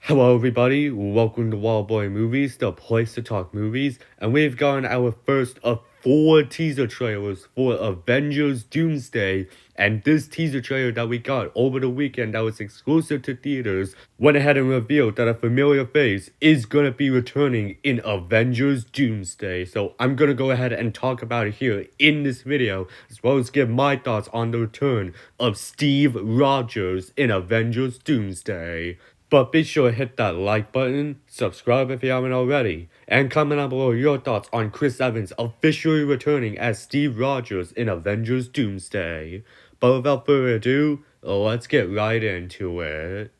Hello everybody, welcome to Wild Boy Movies, the place to talk movies, and we've gotten our first of 4 teaser trailers for Avengers Doomsday, and this teaser trailer that we got over the weekend that was exclusive to theaters went ahead and revealed that a familiar face is gonna be returning in Avengers Doomsday. So I'm gonna go ahead and talk about it here in this video, as well as give my thoughts on the return of Steve Rogers in Avengers Doomsday. But be sure to hit that like button, subscribe if you haven't already, and comment down below your thoughts on Chris Evans officially returning as Steve Rogers in Avengers Doomsday. But without further ado, let's get right into it.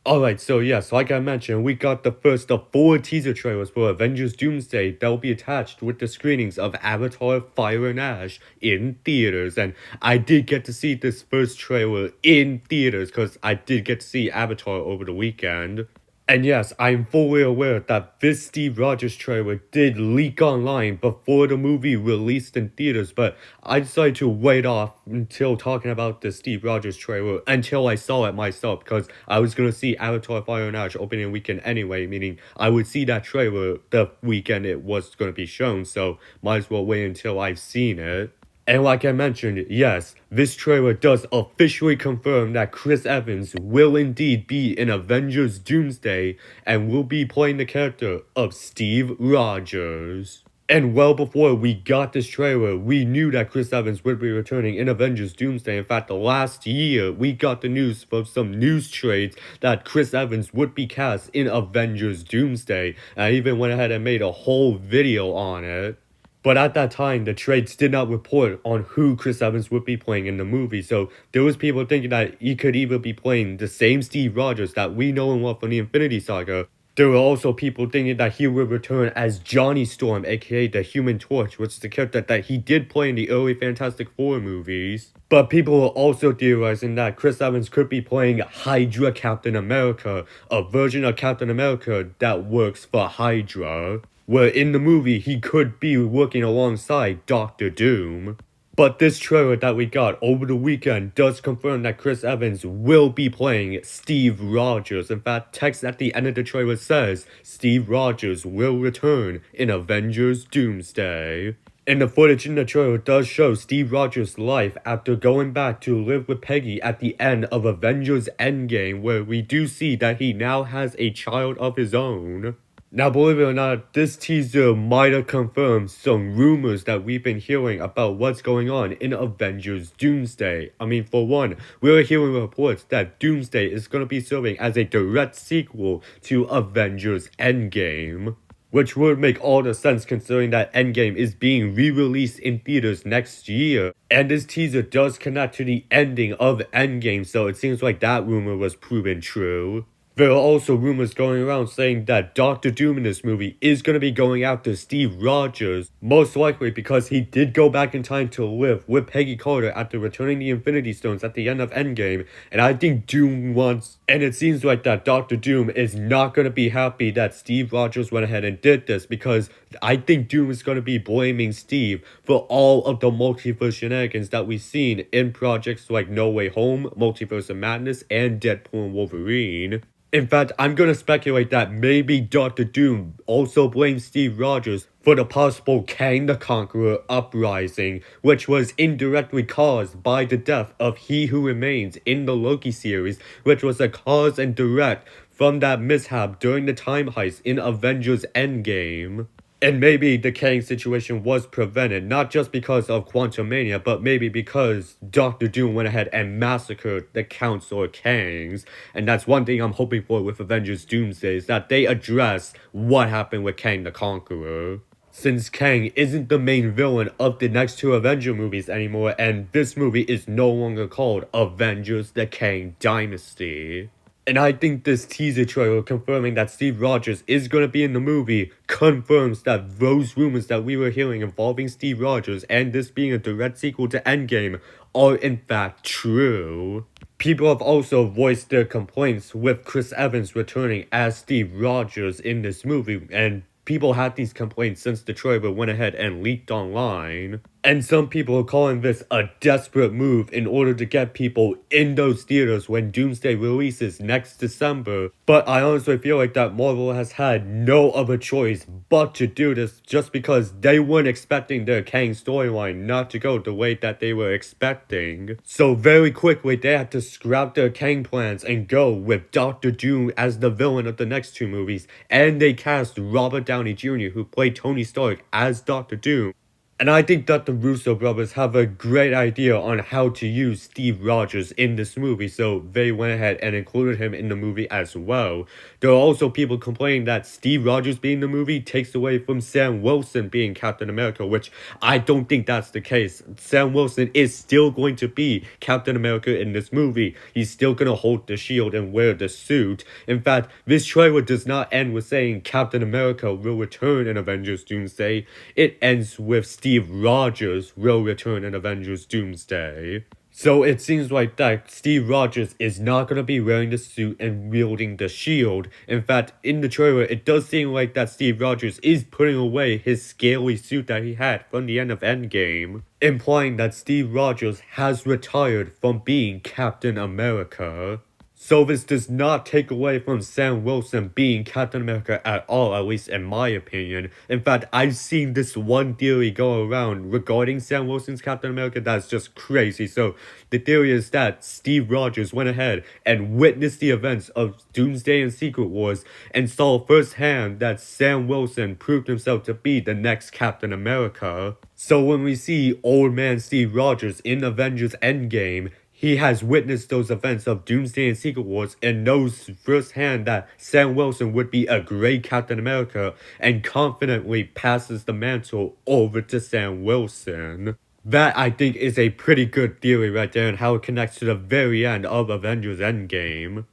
Alright, so yes, like I mentioned, we got the first of 4 teaser trailers for Avengers Doomsday that will be attached with the screenings of Avatar Fire and Ash in theaters. And I did get to see this first trailer in theaters because I did get to see Avatar over the weekend. And yes, I'm fully aware that this Steve Rogers trailer did leak online before the movie released in theaters, but I decided to wait off until talking about the Steve Rogers trailer until I saw it myself, because I was going to see Avatar Fire and Ash opening weekend anyway, meaning I would see that trailer the weekend it was going to be shown, so might as well wait until I've seen it. And like I mentioned, yes, this trailer does officially confirm that Chris Evans will indeed be in Avengers Doomsday and will be playing the character of Steve Rogers. And well before we got this trailer, we knew that Chris Evans would be returning in Avengers Doomsday. In fact, last year, we got the news from some news trades that Chris Evans would be cast in Avengers Doomsday. I even went ahead and made a whole video on it. But at that time, the trades did not report on who Chris Evans would be playing in the movie, so there was people thinking that he could either be playing the same Steve Rogers that we know and love from the Infinity Saga. There were also people thinking that he would return as Johnny Storm, aka the Human Torch, which is the character that he did play in the early Fantastic Four movies. But people were also theorizing that Chris Evans could be playing Hydra Captain America, a version of Captain America that works for Hydra, where in the movie he could be working alongside Doctor Doom. But this trailer that we got over the weekend does confirm that Chris Evans will be playing Steve Rogers. In fact, text at the end of the trailer says Steve Rogers will return in Avengers Doomsday. And the footage in the trailer does show Steve Rogers' life after going back to live with Peggy at the end of Avengers Endgame, where we do see that he now has a child of his own. Now, believe it or not, this teaser might have confirmed some rumors that we've been hearing about what's going on in Avengers Doomsday. I mean, for one, we're hearing reports that Doomsday is going to be serving as a direct sequel to Avengers Endgame, which would make all the sense considering that Endgame is being re-released in theaters next year. And this teaser does connect to the ending of Endgame, so it seems like that rumor was proven true. There are also rumors going around saying that Doctor Doom in this movie is going to be going after Steve Rogers, most likely because he did go back in time to live with Peggy Carter after returning the Infinity Stones at the end of Endgame, and I think Doom wants, and it seems like that Doctor Doom is not going to be happy that Steve Rogers went ahead and did this, because I think Doom is going to be blaming Steve for all of the multiverse shenanigans that we've seen in projects like No Way Home, Multiverse of Madness, and Deadpool and Wolverine. In fact, I'm gonna speculate that maybe Doctor Doom also blames Steve Rogers for the possible Kang the Conqueror uprising, which was indirectly caused by the death of He Who Remains in the Loki series, which was a cause and direct from that mishap during the time heist in Avengers Endgame. And maybe the Kang situation was prevented, not just because of Quantumania, but maybe because Doctor Doom went ahead and massacred the Council of Kangs. And that's one thing I'm hoping for with Avengers Doomsday, is that they address what happened with Kang the Conqueror. Since Kang isn't the main villain of the next 2 Avenger movies anymore, and this movie is no longer called Avengers the Kang Dynasty. And I think this teaser trailer confirming that Steve Rogers is going to be in the movie confirms that those rumors that we were hearing involving Steve Rogers and this being a direct sequel to Endgame are in fact true. People have also voiced their complaints with Chris Evans returning as Steve Rogers in this movie, and people had these complaints since the trailer went ahead and leaked online. And some people are calling this a desperate move in order to get people in those theaters when Doomsday releases next December. But I honestly feel like that Marvel has had no other choice but to do this just because they weren't expecting their Kang storyline not to go the way that they were expecting. So very quickly they had to scrap their Kang plans and go with Doctor Doom as the villain of the next two movies. And they cast Robert Downey Jr., who played Tony Stark, as Doctor Doom. And I think that the Russo brothers have a great idea on how to use Steve Rogers in this movie, so they went ahead and included him in the movie as well. There are also people complaining that Steve Rogers being in the movie takes away from Sam Wilson being Captain America, which I don't think that's the case. Sam Wilson is still going to be Captain America in this movie. He's still going to hold the shield and wear the suit. In fact, this trailer does not end with saying Captain America will return in Avengers Doomsday. It ends with Steve Rogers will return in Avengers Doomsday. So it seems like that Steve Rogers is not going to be wearing the suit and wielding the shield. In fact, in the trailer, it does seem like that Steve Rogers is putting away his scaly suit that he had from the end of Endgame, implying that Steve Rogers has retired from being Captain America. So this does not take away from Sam Wilson being Captain America at all, at least in my opinion. In fact, I've seen this one theory go around regarding Sam Wilson's Captain America that's just crazy. So the theory is that Steve Rogers went ahead and witnessed the events of Doomsday and Secret Wars and saw firsthand that Sam Wilson proved himself to be the next Captain America. So when we see old man Steve Rogers in Avengers Endgame, he has witnessed those events of Doomsday and Secret Wars and knows firsthand that Sam Wilson would be a great Captain America and confidently passes the mantle over to Sam Wilson. That, I think, is a pretty good theory right there and how it connects to the very end of Avengers Endgame.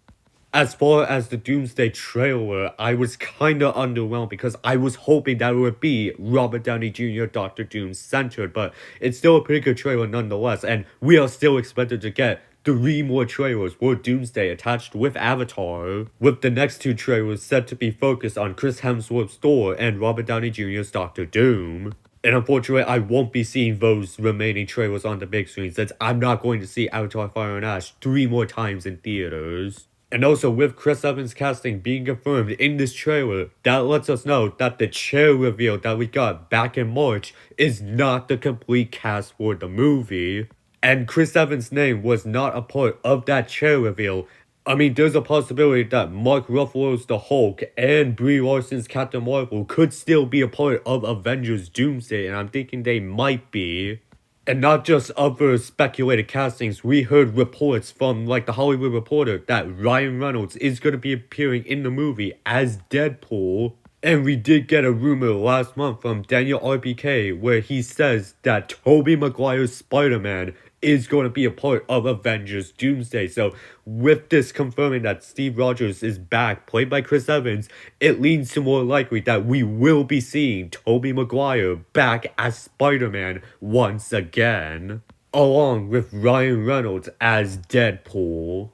As far as the Doomsday trailer, I was kinda underwhelmed because I was hoping that it would be Robert Downey Jr. Doctor Doom centered, but it's still a pretty good trailer nonetheless, and we are still expected to get 3 more trailers for Doomsday attached with Avatar, with the next 2 trailers set to be focused on Chris Hemsworth's Thor and Robert Downey Jr.'s Doctor Doom. And unfortunately, I won't be seeing those remaining trailers on the big screen since I'm not going to see Avatar Fire and Ash 3 more times in theaters. And also, with Chris Evans' casting being confirmed in this trailer, that lets us know that the chair reveal that we got back in March is not the complete cast for the movie. And Chris Evans' name was not a part of that chair reveal. I mean, there's a possibility that Mark Ruffalo's The Hulk and Brie Larson's Captain Marvel could still be a part of Avengers Doomsday, and I'm thinking they might be. And not just other speculated castings, we heard reports from like the Hollywood Reporter that Ryan Reynolds is going to be appearing in the movie as Deadpool. And we did get a rumor last month from Daniel RBK where he says that Tobey Maguire's Spider-Man is going to be a part of Avengers Doomsday. So with this confirming that Steve Rogers is back, played by Chris Evans, it leans to more likely that we will be seeing Tobey Maguire back as Spider-Man once again, along with Ryan Reynolds as Deadpool.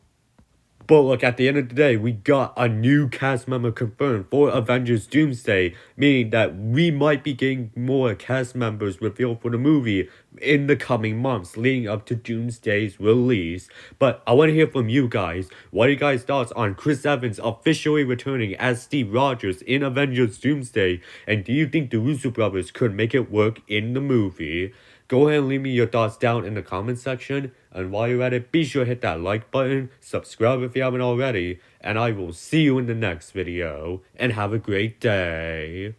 But look, at the end of the day, we got a new cast member confirmed for Avengers Doomsday, meaning that we might be getting more cast members revealed for the movie in the coming months leading up to Doomsday's release. But I want to hear from you guys. What are you guys' thoughts on Chris Evans officially returning as Steve Rogers in Avengers Doomsday? And do you think the Russo brothers could make it work in the movie? Go ahead and leave me your thoughts down in the comment section. And while you're at it, be sure to hit that like button, subscribe if you haven't already, and I will see you in the next video. And have a great day.